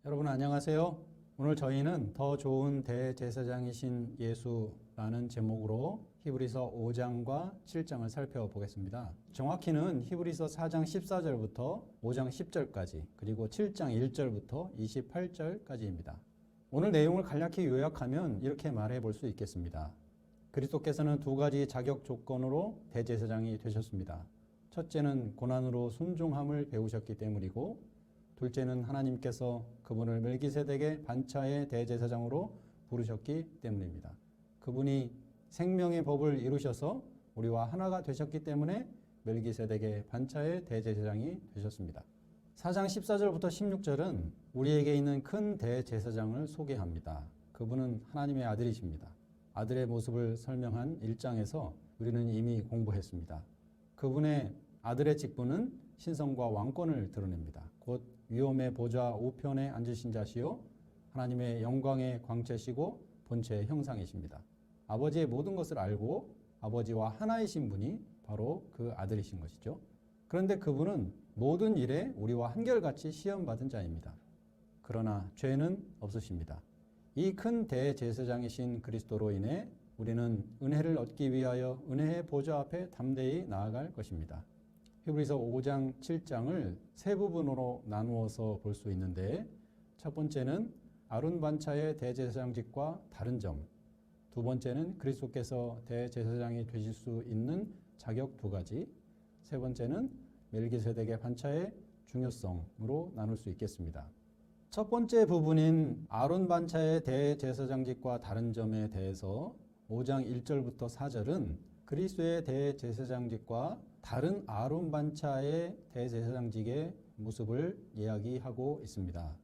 여러분 안녕하세요. 오늘 저희는 더 좋은 대제사장이신 예수라는 제목으로 히브리서 5장과 7장을 살펴보겠습니다. 정확히는 히브리서 4장 14절부터 5장 10절까지 그리고 7장 1절부터 28절까지입니다. 오늘 내용을 간략히 요약하면 이렇게 말해 볼 수 있겠습니다. 그리스도께서는 두 가지 자격 조건으로 대제사장이 되셨습니다. 첫째는 고난으로 순종함을 배우셨기 때문이고 둘째는 하나님께서 그분을 멜기세덱의 반차의 대제사장으로 부르셨기 때문입니다. 그분이 생명의 법을 이루셔서 우리와 하나가 되셨기 때문에 멜기세덱의 반차의 대제사장이 되셨습니다. 4장 14절부터 16절은 우리에게 있는 큰 대제사장을 소개합니다. 그분은 하나님의 아들이십니다. 아들의 모습을 설명한 1장에서 우리는 이미 공부했습니다. 그분의 아들의 직분은 신성과 왕권을 드러냅니다. 곧 위엄의 보좌 우편에 앉으신 자시요 하나님의 영광의 광채시고 본체의 형상이십니다. 아버지의 모든 것을 알고 아버지와 하나이신 분이 바로 그 아들이신 것이죠. 그런데 그분은 모든 일에 우리와 한결같이 시험받은 자입니다. 그러나 죄는 없으십니다. 이 큰 대제사장이신 그리스도로 인해 우리는 은혜를 얻기 위하여 은혜의 보좌 앞에 담대히 나아갈 것입니다. 히브리서 5장, 7장을 세 부분으로 나누어서 볼 수 있는데 첫 번째는 아론 반차의 대제사장직과 다른 점, 두 번째는 그리스도께서 대제사장이 되실 수 있는 자격 두 가지, 세 번째는 멜기세덱의 반차의 중요성으로 나눌 수 있겠습니다. 첫 번째 부분인 아론 반차의 대제사장직과 다른 점에 대해서 5장 1절부터 4절은 그리스도의 대제사장직과 다른 아론 반차의 대제사장직의 모습을 이야기하고 있습니다.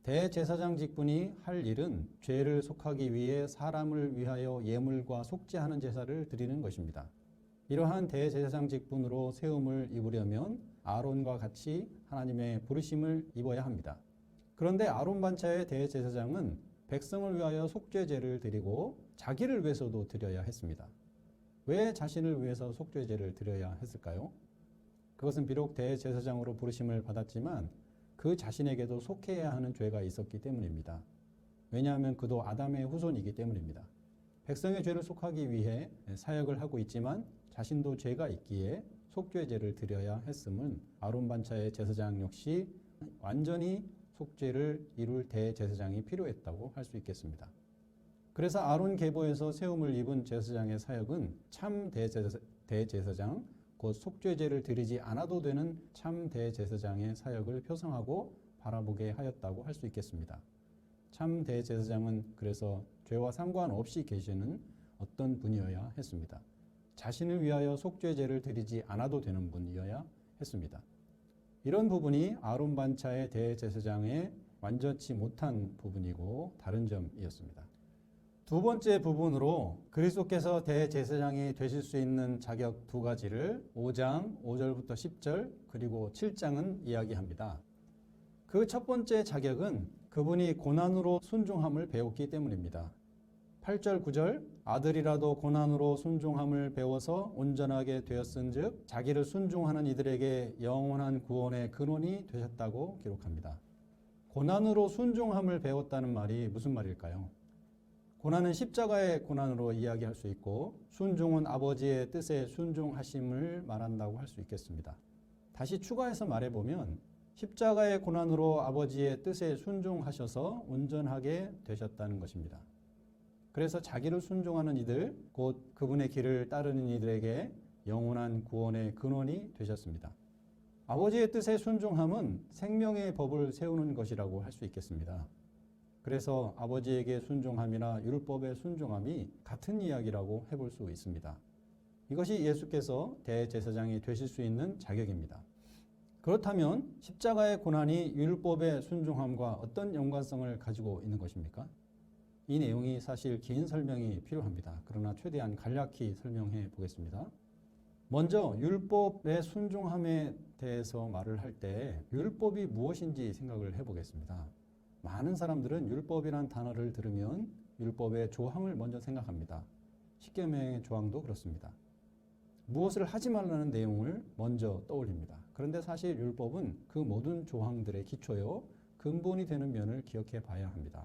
대제사장 직분이 할 일은 죄를 속하기 위해 사람을 위하여 예물과 속죄하는 제사를 드리는 것입니다. 이러한 대제사장 직분으로 세움을 입으려면 아론과 같이 하나님의 부르심을 입어야 합니다. 그런데 아론 반차의 대제사장은 백성을 위하여 속죄제를 드리고 자기를 위해서도 드려야 했습니다. 왜 자신을 위해서 속죄제를 드려야 했을까요? 그것은 비록 대제사장으로 부르심을 받았지만 그 자신에게도 속해야 하는 죄가 있었기 때문입니다. 왜냐하면 그도 아담의 후손이기 때문입니다. 백성의 죄를 속하기 위해 사역을 하고 있지만 자신도 죄가 있기에 속죄제를 드려야 했음은 아론 반차의 제사장 역시 완전히 속죄를 이룰 대제사장이 필요했다고 할 수 있겠습니다. 그래서 아론 계보에서 세움을 입은 제사장의 사역은 참 대제사장, 곧 속죄제를 드리지 않아도 되는 참 대제사장의 사역을 표상하고 바라보게 하였다고 할 수 있겠습니다. 참 대제사장은 그래서 죄와 상관없이 계시는 어떤 분이어야 했습니다. 자신을 위하여 속죄제를 드리지 않아도 되는 분이어야 했습니다. 이런 부분이 아론 반차의 대제사장의 완전치 못한 부분이고 다른 점이었습니다. 두 번째 부분으로 그리스도께서 대제사장이 되실 수 있는 자격 두 가지를 5장 5절부터 10절 그리고 7장은 이야기합니다. 그 첫 번째 자격은 그분이 고난으로 순종함을 배웠기 때문입니다. 8절 9절 아들이라도 고난으로 순종함을 배워서 온전하게 되었은즉 자기를 순종하는 이들에게 영원한 구원의 근원이 되셨다고 기록합니다. 고난으로 순종함을 배웠다는 말이 무슨 말일까요? 고난은 십자가의 고난으로 이야기할 수 있고 순종은 아버지의 뜻에 순종하심을 말한다고 할 수 있겠습니다. 다시 추가해서 말해보면 십자가의 고난으로 아버지의 뜻에 순종하셔서 온전하게 되셨다는 것입니다. 그래서 자기를 순종하는 이들, 곧 그분의 길을 따르는 이들에게 영원한 구원의 근원이 되셨습니다. 아버지의 뜻에 순종함은 생명의 법을 세우는 것이라고 할 수 있겠습니다. 그래서 아버지에게 순종함이나 율법의 순종함이 같은 이야기라고 해볼 수 있습니다. 이것이 예수께서 대제사장이 되실 수 있는 자격입니다. 그렇다면 십자가의 고난이 율법의 순종함과 어떤 연관성을 가지고 있는 것입니까? 이 내용이 사실 긴 설명이 필요합니다. 그러나 최대한 간략히 설명해 보겠습니다. 먼저 율법의 순종함에 대해서 말을 할 때 율법이 무엇인지 생각을 해보겠습니다. 많은 사람들은 율법이란 단어를 들으면 율법의 조항을 먼저 생각합니다. 십계명의 조항도 그렇습니다. 무엇을 하지 말라는 내용을 먼저 떠올립니다. 그런데 사실 율법은 그 모든 조항들의 기초요, 근본이 되는 면을 기억해 봐야 합니다.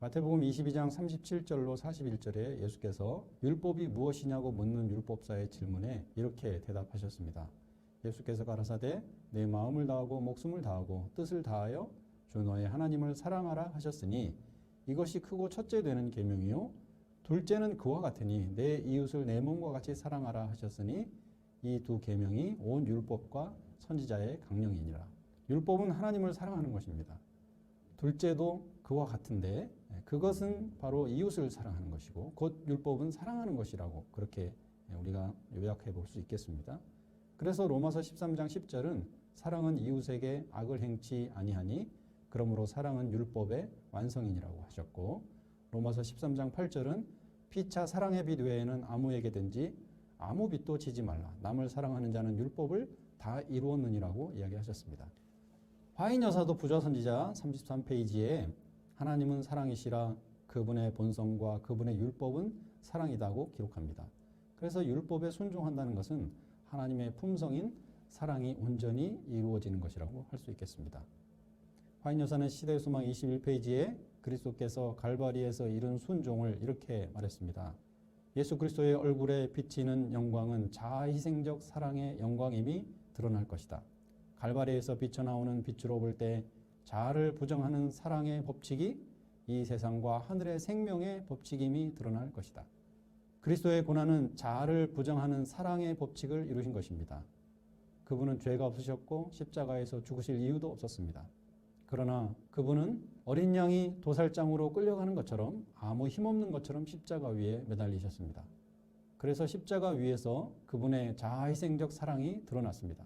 마태복음 22장 37절로 41절에 예수께서 율법이 무엇이냐고 묻는 율법사의 질문에 이렇게 대답하셨습니다. 예수께서 가라사대 내 마음을 다하고 목숨을 다하고 뜻을 다하여 주 너의 하나님을 사랑하라 하셨으니 이것이 크고 첫째 되는 계명이요 둘째는 그와 같으니 내 이웃을 내 몸과 같이 사랑하라 하셨으니 이 두 계명이 온 율법과 선지자의 강령이니라. 율법은 하나님을 사랑하는 것입니다. 둘째도 그와 같은데 그것은 바로 이웃을 사랑하는 것이고 곧 율법은 사랑하는 것이라고 그렇게 우리가 요약해 볼 수 있겠습니다. 그래서 로마서 13장 10절은 사랑은 이웃에게 악을 행치 아니하니 그러므로 사랑은 율법의 완성이니라고 하셨고 로마서 13장 8절은 피차 사랑의 빛 외에는 아무에게든지 아무 빛도 지지 말라. 남을 사랑하는 자는 율법을 다 이루었느니라고 이야기하셨습니다. 화인 여사도 부자 선지자 33페이지에 하나님은 사랑이시라 그분의 본성과 그분의 율법은 사랑이다고 기록합니다. 그래서 율법에 순종한다는 것은 하나님의 품성인 사랑이 온전히 이루어지는 것이라고 할 수 있겠습니다. 화인 여사는 시대의 소망 21페이지에 그리스도께서 갈바리에서 이룬 순종을 이렇게 말했습니다. 예수 그리스도의 얼굴에 비치는 영광은 자아희생적 사랑의 영광임이 드러날 것이다. 갈바리에서 비쳐나오는 빛으로 볼 때 자아를 부정하는 사랑의 법칙이 이 세상과 하늘의 생명의 법칙임이 드러날 것이다. 그리스도의 고난은 자아를 부정하는 사랑의 법칙을 이루신 것입니다. 그분은 죄가 없으셨고 십자가에서 죽으실 이유도 없었습니다. 그러나 그분은 어린 양이 도살장으로 끌려가는 것처럼 아무 힘없는 것처럼 십자가 위에 매달리셨습니다. 그래서 십자가 위에서 그분의 자아희생적 사랑이 드러났습니다.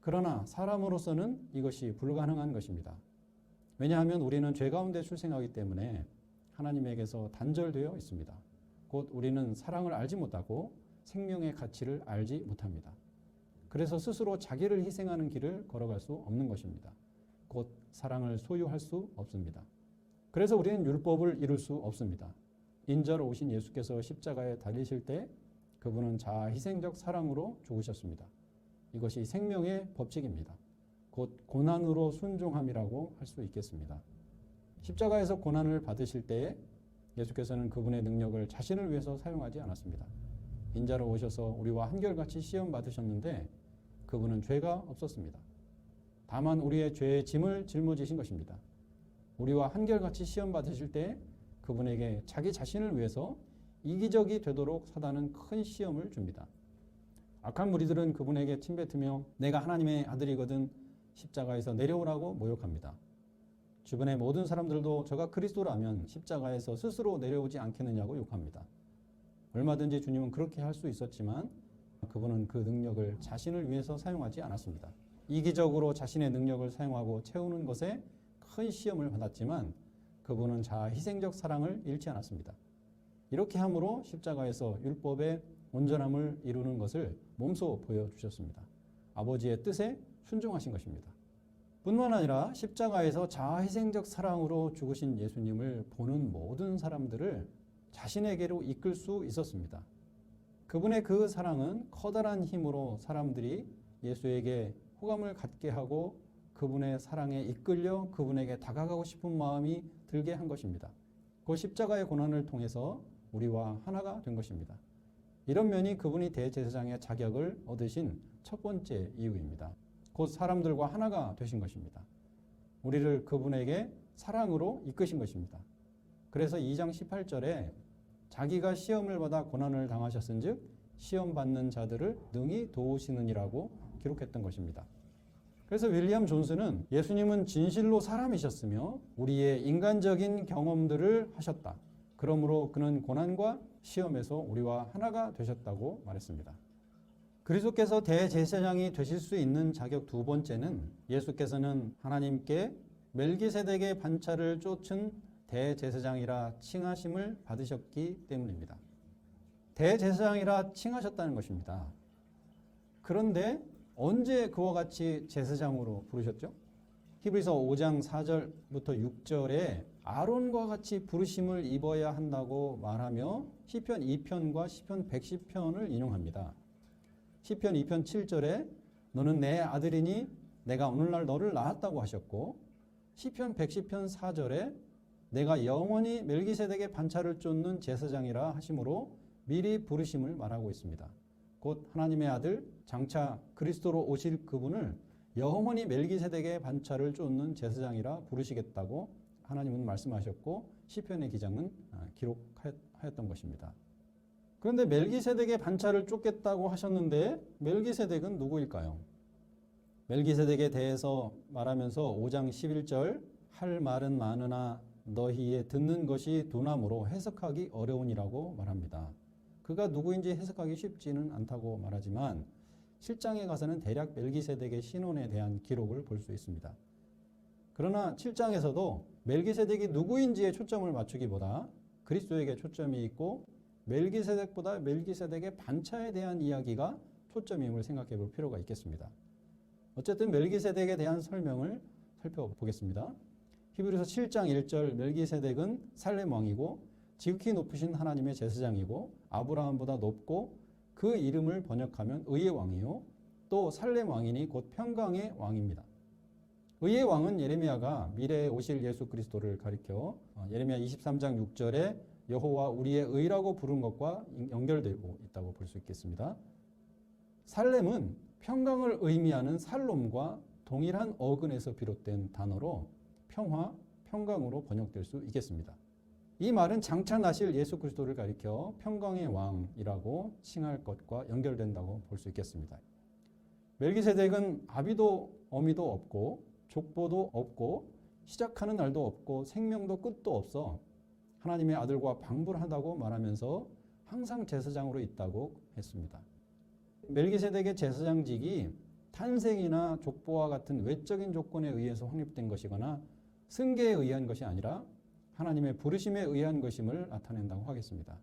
그러나 사람으로서는 이것이 불가능한 것입니다. 왜냐하면 우리는 죄 가운데 출생하기 때문에 하나님에게서 단절되어 있습니다. 곧 우리는 사랑을 알지 못하고 생명의 가치를 알지 못합니다. 그래서 스스로 자기를 희생하는 길을 걸어갈 수 없는 것입니다. 곧 사랑을 소유할 수 없습니다. 그래서 우리는 율법을 이룰 수 없습니다. 인자로 오신 예수께서 십자가에 달리실 때 그분은 자아희생적 사랑으로 죽으셨습니다. 이것이 생명의 법칙입니다. 곧 고난으로 순종함이라고 할 수 있겠습니다. 십자가에서 고난을 받으실 때에 예수께서는 그분의 능력을 자신을 위해서 사용하지 않았습니다. 인자로 오셔서 우리와 한결같이 시험 받으셨는데 그분은 죄가 없었습니다. 다만 우리의 죄의 짐을 짊어지신 것입니다. 우리와 한결같이 시험 받으실 때 그분에게 자기 자신을 위해서 이기적이 되도록 사단은 큰 시험을 줍니다. 악한 무리들은 그분에게 침뱉으며 내가 하나님의 아들이거든 십자가에서 내려오라고 모욕합니다. 주변의 모든 사람들도 저가 그리스도라면 십자가에서 스스로 내려오지 않겠느냐고 욕합니다. 얼마든지 주님은 그렇게 할 수 있었지만 그분은 그 능력을 자신을 위해서 사용하지 않았습니다. 이기적으로 자신의 능력을 사용하고 채우는 것에 큰 시험을 받았지만 그분은 자아희생적 사랑을 잃지 않았습니다. 이렇게 함으로 십자가에서 율법의 온전함을 이루는 것을 몸소 보여주셨습니다. 아버지의 뜻에 순종하신 것입니다. 뿐만 아니라 십자가에서 자아희생적 사랑으로 죽으신 예수님을 보는 모든 사람들을 자신에게로 이끌 수 있었습니다. 그분의 그 사랑은 커다란 힘으로 사람들이 예수에게 호감을 갖게 하고 그분의 사랑에 이끌려 그분에게 다가가고 싶은 마음이 들게 한 것입니다. 그 십자가의 고난을 통해서 우리와 하나가 된 것입니다. 이런 면이 그분이 대제사장의 자격을 얻으신 첫 번째 이유입니다. 곧 사람들과 하나가 되신 것입니다. 우리를 그분에게 사랑으로 이끄신 것입니다. 그래서 2장 18절에 자기가 시험을 받아 고난을 당하셨은즉 시험 받는 자들을 능히 도우시느니라고 기록했던 것입니다. 그래서 윌리엄 존스는 예수님은 진실로 사람이셨으며 우리의 인간적인 경험들을 하셨다. 그러므로 그는 고난과 시험에서 우리와 하나가 되셨다고 말했습니다. 그리스도께서 대제사장이 되실 수 있는 자격 두 번째는 예수께서는 하나님께 멜기세덱의 반차를 쫓은 대제사장이라 칭하심을 받으셨기 때문입니다. 대제사장이라 칭하셨다는 것입니다. 그런데 언제 그와 같이 제사장으로 부르셨죠? 히브리서 5장 4절부터 6절에 아론과 같이 부르심을 입어야 한다고 말하며 시편 2편과 시편 110편을 인용합니다. 시편 2편 7절에 너는 내 아들이니 내가 오늘날 너를 낳았다고 하셨고 시편 110편 4절에 내가 영원히 멜기세덱의 반차를 쫓는 제사장이라 하심으로 미리 부르심을 말하고 있습니다. 곧 하나님의 아들 장차 그리스도로 오실 그분을 영원히 멜기세덱의 반차를 쫓는 제사장이라 부르시겠다고 하나님은 말씀하셨고 시편의 기장은 기록하였던 것입니다. 그런데 멜기세덱의 반차를 쫓겠다고 하셨는데 멜기세덱은 누구일까요? 멜기세덱에 대해서 말하면서 5장 11절 할 말은 많으나 너희의 듣는 것이 둔함으로 해석하기 어려우니라고 말합니다. 그가 누구인지 해석하기 쉽지는 않다고 말하지만 7장에 가서는 대략 멜기세덱의 신원에 대한 기록을 볼 수 있습니다. 그러나 7장에서도 멜기세덱이 누구인지에 초점을 맞추기보다 그리스도에게 초점이 있고 멜기세덱보다 멜기세덱의 반차에 대한 이야기가 초점임을 생각해 볼 필요가 있겠습니다. 어쨌든 멜기세덱에 대한 설명을 살펴보겠습니다. 히브리서 7장 1절 멜기세덱은 살렘 왕이고 지극히 높으신 하나님의 제사장이고 아브라함보다 높고 그 이름을 번역하면 의의 왕이요 또 살렘 왕이니 곧 평강의 왕입니다. 의의 왕은 예레미야가 미래에 오실 예수 그리스도를 가리켜 예레미야 23장 6절에 여호와 우리의 의라고 부른 것과 연결되고 있다고 볼 수 있겠습니다. 살렘은 평강을 의미하는 살롬과 동일한 어근에서 비롯된 단어로 평화, 평강으로 번역될 수 있겠습니다. 이 말은 장차 나실 예수 그리스도를 가리켜 평강의 왕이라고 칭할 것과 연결된다고 볼 수 있겠습니다. 멜기세덱은 아비도 어미도 없고 족보도 없고 시작하는 날도 없고 생명도 끝도 없어 하나님의 아들과 방불하다고 말하면서 항상 제사장으로 있다고 했습니다. 멜기세덱의 제사장직이 탄생이나 족보와 같은 외적인 조건에 의해서 확립된 것이거나 승계에 의한 것이 아니라 하나님의 부르심에 의한 것임을 나타낸다고 하겠습니다.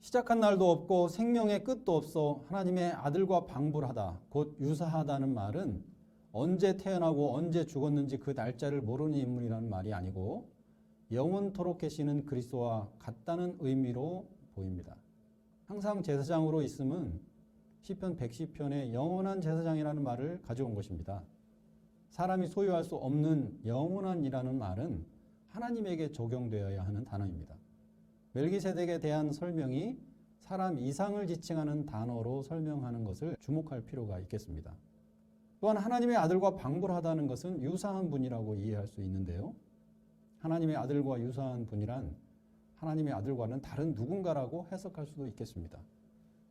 시작한 날도 없고 생명의 끝도 없어 하나님의 아들과 방불하다, 곧 유사하다는 말은 언제 태어나고 언제 죽었는지 그 날짜를 모르는 인물이라는 말이 아니고 영원토록 계시는 그리스도와 같다는 의미로 보입니다. 항상 제사장으로 있음은 시편 110편의 영원한 제사장이라는 말을 가져온 것입니다. 사람이 소유할 수 없는 영원한이라는 말은 하나님에게 적용되어야 하는 단어입니다. 멜기세덱에 대한 설명이 사람 이상을 지칭하는 단어로 설명하는 것을 주목할 필요가 있겠습니다. 또한 하나님의 아들과 방불하다는 것은 유사한 분이라고 이해할 수 있는데요. 하나님의 아들과 유사한 분이란 하나님의 아들과는 다른 누군가라고 해석할 수도 있겠습니다.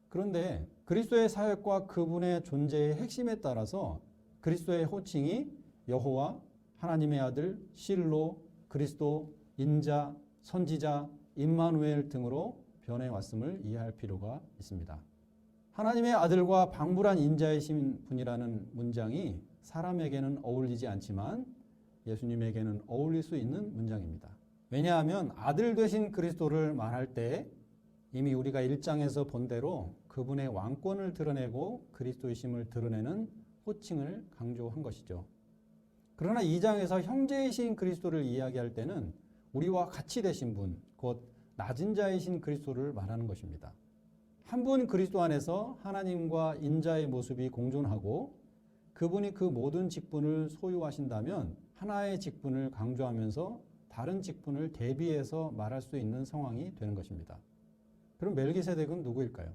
그런데 그리스도의 사역과 그분의 존재의 핵심에 따라서 그리스도의 호칭이 여호와, 하나님의 아들, 실로, 그리스도, 인자, 선지자, 임마누엘 등으로 변해왔음을 이해할 필요가 있습니다. 하나님의 아들과 방불한 인자이신 분이라는 문장이 사람에게는 어울리지 않지만 예수님에게는 어울릴 수 있는 문장입니다. 왜냐하면 아들 되신 그리스도를 말할 때 이미 우리가 1장에서 본 대로 그분의 왕권을 드러내고 그리스도이심을 드러내는 호칭을 강조한 것이죠. 그러나 2장에서 형제이신 그리스도를 이야기할 때는 우리와 같이 되신 분, 곧 낮은 자이신 그리스도를 말하는 것입니다. 한 분 그리스도 안에서 하나님과 인자의 모습이 공존하고 그분이 그 모든 직분을 소유하신다면 하나의 직분을 강조하면서 다른 직분을 대비해서 말할 수 있는 상황이 되는 것입니다. 그럼 멜기세덱은 누구일까요?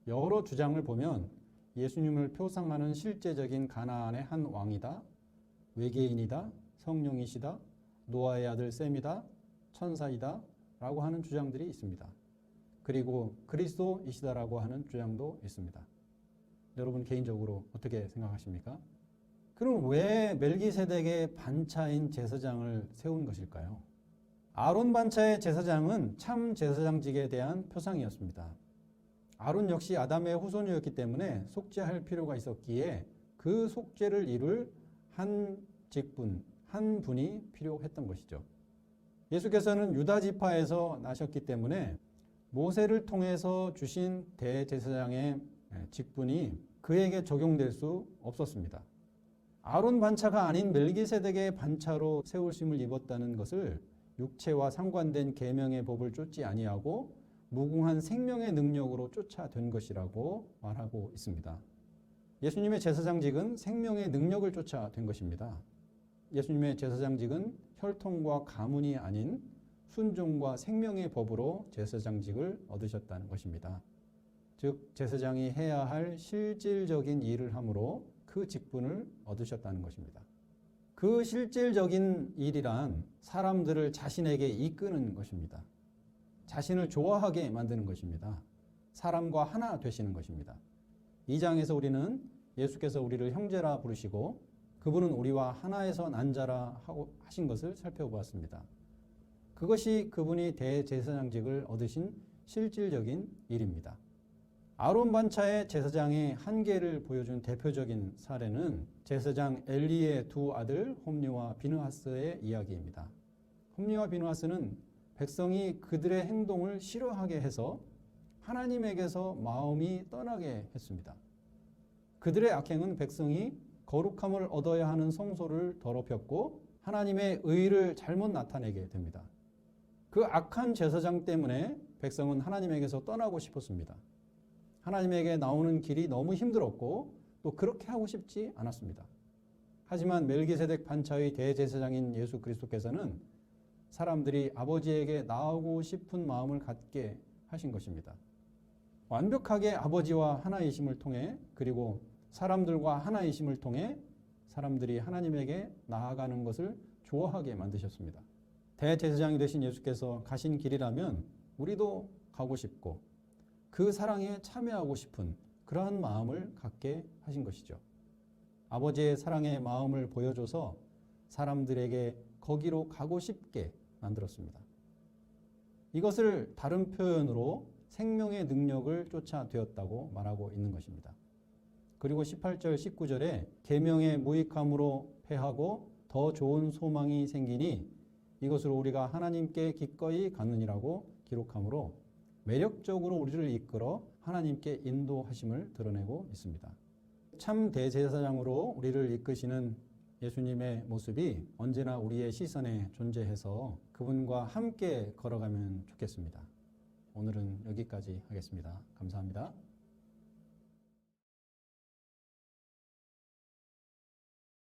여러 주장을 보면 예수님을 표상하는 실제적인 가나안의 한 왕이다, 외계인이다, 성령이시다, 노아의 아들 셈이다, 천사이다 라고 하는 주장들이 있습니다. 그리고 그리스도이시다라고 하는 주장도 있습니다. 여러분 개인적으로 어떻게 생각하십니까? 그럼 왜 멜기세덱의 반차인 제사장을 세운 것일까요? 아론 반차의 제사장은 참 제사장직에 대한 표상이었습니다. 아론 역시 아담의 후손이었기 때문에 속죄할 필요가 있었기에 그 속죄를 이룰 한 직분, 한 분이 필요했던 것이죠. 예수께서는 유다 지파에서 나셨기 때문에 모세를 통해서 주신 대제사장의 직분이 그에게 적용될 수 없었습니다. 아론 반차가 아닌 멜기세덱의 반차로 세우심을 입었다는 것을 육체와 상관된 계명의 법을 쫓지 아니하고 무궁한 생명의 능력으로 쫓아된 것이라고 말하고 있습니다. 예수님의 제사장직은 생명의 능력을 쫓아된 것입니다. 예수님의 제사장직은 혈통과 가문이 아닌 순종과 생명의 법으로 제사장직을 얻으셨다는 것입니다. 즉 제사장이 해야 할 실질적인 일을 함으로 그 직분을 얻으셨다는 것입니다. 그 실질적인 일이란 사람들을 자신에게 이끄는 것입니다. 자신을 좋아하게 만드는 것입니다. 사람과 하나 되시는 것입니다. 2장에서 우리는 예수께서 우리를 형제라 부르시고 그분은 우리와 하나에서 난 자라 하신 것을 살펴보았습니다. 그것이 그분이 대제사장직을 얻으신 실질적인 일입니다. 아론 반차의 제사장의 한계를 보여준 대표적인 사례는 제사장 엘리의 두 아들 홈리와 비느하스의 이야기입니다. 홈리와 비느하스는 백성이 그들의 행동을 싫어하게 해서 하나님에게서 마음이 떠나게 했습니다. 그들의 악행은 백성이 거룩함을 얻어야 하는 성소를 더럽혔고 하나님의 의를 잘못 나타내게 됩니다. 그 악한 제사장 때문에 백성은 하나님에게서 떠나고 싶었습니다. 하나님에게 나오는 길이 너무 힘들었고 또 그렇게 하고 싶지 않았습니다. 하지만 멜기세덱 반차의 대제사장인 예수 그리스도께서는 사람들이 아버지에게 나오고 싶은 마음을 갖게 하신 것입니다. 완벽하게 아버지와 하나이심을 통해 그리고 사람들과 하나이심을 통해 사람들이 하나님에게 나아가는 것을 좋아하게 만드셨습니다. 대제사장이 되신 예수께서 가신 길이라면 우리도 가고 싶고 그 사랑에 참여하고 싶은 그러한 마음을 갖게 하신 것이죠. 아버지의 사랑의 마음을 보여줘서 사람들에게 거기로 가고 싶게 만들었습니다. 이것을 다른 표현으로 생명의 능력을 쫓아되었다고 말하고 있는 것입니다. 그리고 18절, 19절에 계명의 무익함으로 패하고 더 좋은 소망이 생기니 이것으로 우리가 하나님께 기꺼이 가느니라고 기록하므로 매력적으로 우리를 이끌어 하나님께 인도하심을 드러내고 있습니다. 참 대제사장으로 우리를 이끄시는 예수님의 모습이 언제나 우리의 시선에 존재해서 그분과 함께 걸어가면 좋겠습니다. 오늘은 여기까지 하겠습니다. 감사합니다.